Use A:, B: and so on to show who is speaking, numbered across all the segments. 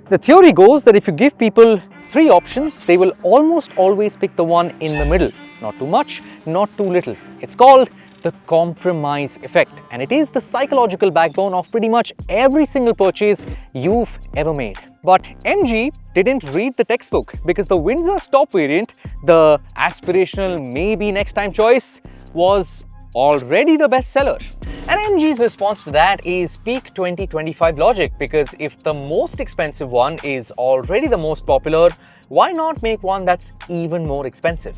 A: The theory goes that if you give people three options, they will almost always pick the one in the middle. Not too much, not too little. It's called the compromise effect, and it is the psychological backbone of pretty much every single purchase you've ever made. But MG didn't read the textbook, because the Windsor's top variant, the aspirational maybe next time choice, was already the best seller. And MG's response to that is peak 2025 logic, because if the most expensive one is already the most popular, why not make one that's even more expensive?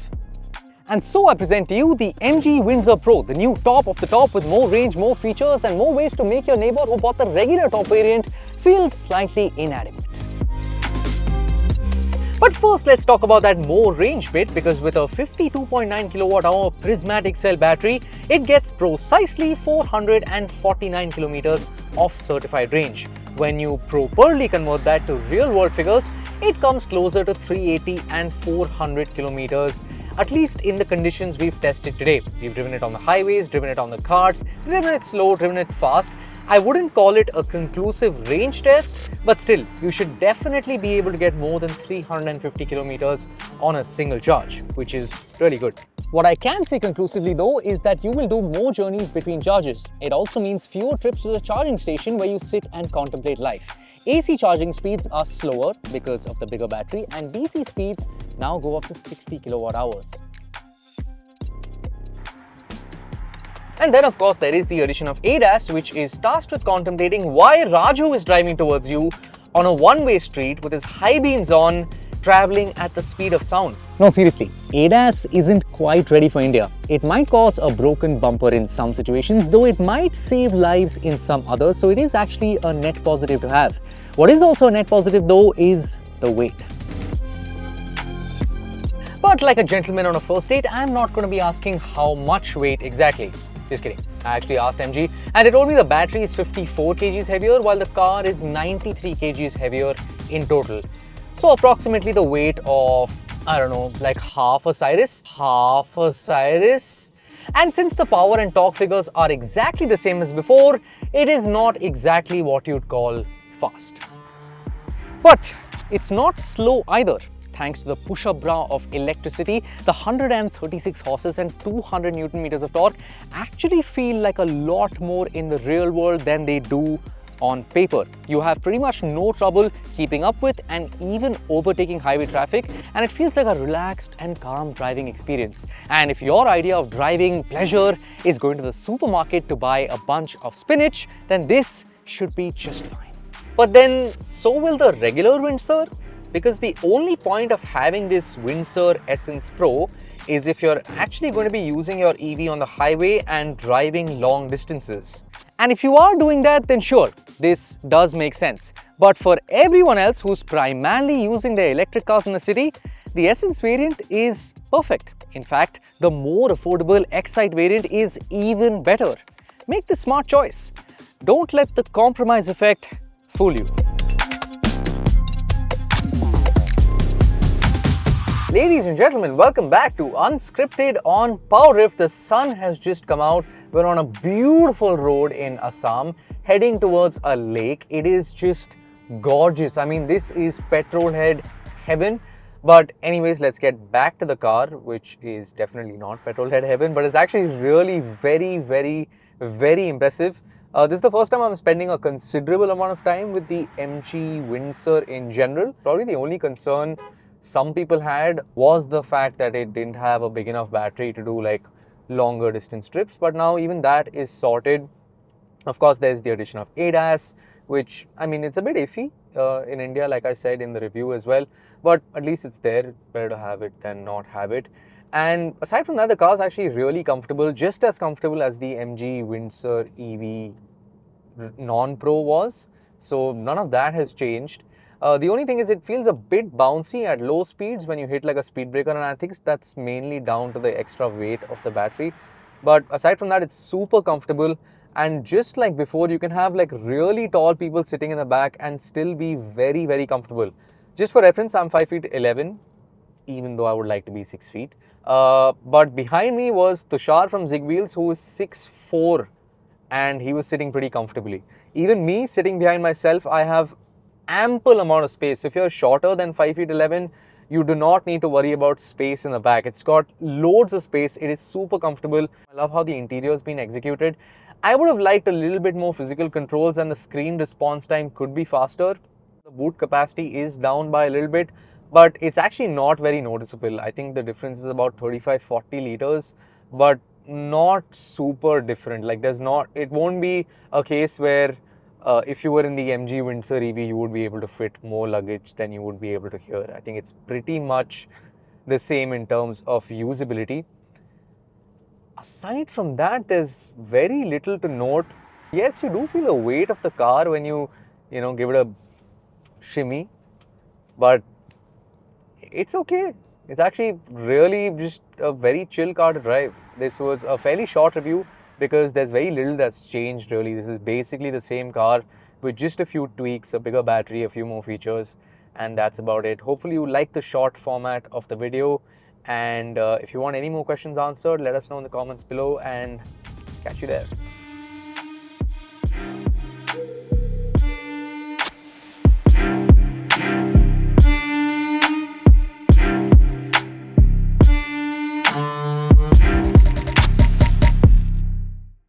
A: And so I present to you the MG Windsor Pro, the new top of the top with more range, more features and more ways to make your neighbor who bought the regular top variant feel slightly inadequate. But first, let's talk about that more range bit, because with a 52.9 kilowatt-hour prismatic cell battery, it gets precisely 449 kilometers of certified range. When you properly convert that to real-world figures, it comes closer to 380 and 400 kilometers, at least in the conditions we've tested today. We've driven it on the highways, driven it on the carts, driven it slow, driven it fast. I wouldn't call it a conclusive range test, but still, you should definitely be able to get more than 350 kilometers on a single charge, which is really good. What I can say conclusively though is that you will do more journeys between charges. It also means fewer trips to the charging station where you sit and contemplate life. AC charging speeds are slower because of the bigger battery, and DC speeds now go up to 60 kilowatt hours. And then of course there is the addition of ADAS, which is tasked with contemplating why Raju is driving towards you on a one-way street with his high beams on, traveling at the speed of sound. No, seriously, ADAS isn't quite ready for India. It might cause a broken bumper in some situations, though it might save lives in some others, so it is actually a net positive to have. What is also a net positive though is the weight. But like a gentleman on a first date, I'm not going to be asking how much weight exactly. Just kidding. I actually asked MG and they told me the battery is 54 kgs heavier while the car is 93 kgs heavier in total. So approximately the weight of, I don't know, like half a Cyrus. And since the power and torque figures are exactly the same as before, it is not exactly what you'd call fast. But it's not slow either. Thanks to the push-up bra of electricity, the 136 horses and 200 Newton meters of torque actually feel like a lot more in the real world than they do on paper. You have pretty much no trouble keeping up with and even overtaking highway traffic, and it feels like a relaxed and calm driving experience. And if your idea of driving pleasure is going to the supermarket to buy a bunch of spinach, then this should be just fine. But then, so will the regular Windsor? Because the only point of having this Windsor Essence Pro is if you're actually going to be using your EV on the highway and driving long distances. And if you are doing that, then sure, this does make sense. But for everyone else who's primarily using their electric cars in the city, the Essence variant is perfect. In fact, the more affordable Excite variant is even better. Make the smart choice. Don't let the compromise effect fool you. Ladies and gentlemen, welcome back to Unscripted on PowerDrift. The sun has just come out. We're on a beautiful road in Assam, heading towards a lake. It is just gorgeous. I mean, this is petrolhead heaven. But anyways, let's get back to the car, which is definitely not petrolhead heaven, but it's actually really very impressive. This is the first time I'm spending a considerable amount of time with the MG Windsor in general. Probably the only concern some people had was the fact that it didn't have a big enough battery to do like longer distance trips, but now even that is sorted. Of course, there's the addition of ADAS, which, I mean, it's a bit iffy in India, like I said in the review as well, but at least it's there. Better to have it than not have it. And aside from that, the car is actually really comfortable, just as comfortable as the MG Windsor EV non-Pro was. So none of that has changed. The only thing is it feels a bit bouncy at low speeds when you hit like a speed breaker, and I think that's mainly down to the extra weight of the battery. But aside from that, it's super comfortable, and just like before, you can have like really tall people sitting in the back and still be very comfortable. Just for reference, I'm 5'11", even though I would like to be 6 feet. But behind me was Tushar from Zig Wheels, who is 6'4", and he was sitting pretty comfortably. Even me sitting behind myself, I have ample amount of space. If you're shorter than 5 feet 11, you do not need to worry about space in the back. It's got loads of space. It is super comfortable. I love how the interior has been executed. I would have liked a little bit more physical controls, and the screen response time could be faster. The boot capacity is down by a little bit, but it's actually not very noticeable. I think the difference is about 35-40 liters, but not super different. Like it won't be a case where if you were in the MG Windsor EV, you would be able to fit more luggage than you would be able to here. I think it's pretty much the same in terms of usability. Aside from that, there's very little to note. Yes, you do feel the weight of the car when you give it a shimmy, but it's okay. It's actually really just a very chill car to drive. This was a fairly short review because there's very little that's changed really. This is basically the same car with just a few tweaks, a bigger battery, a few more features, and that's about it. Hopefully you like the short format of the video, and if you want any more questions answered, let us know in the comments below, and catch you there.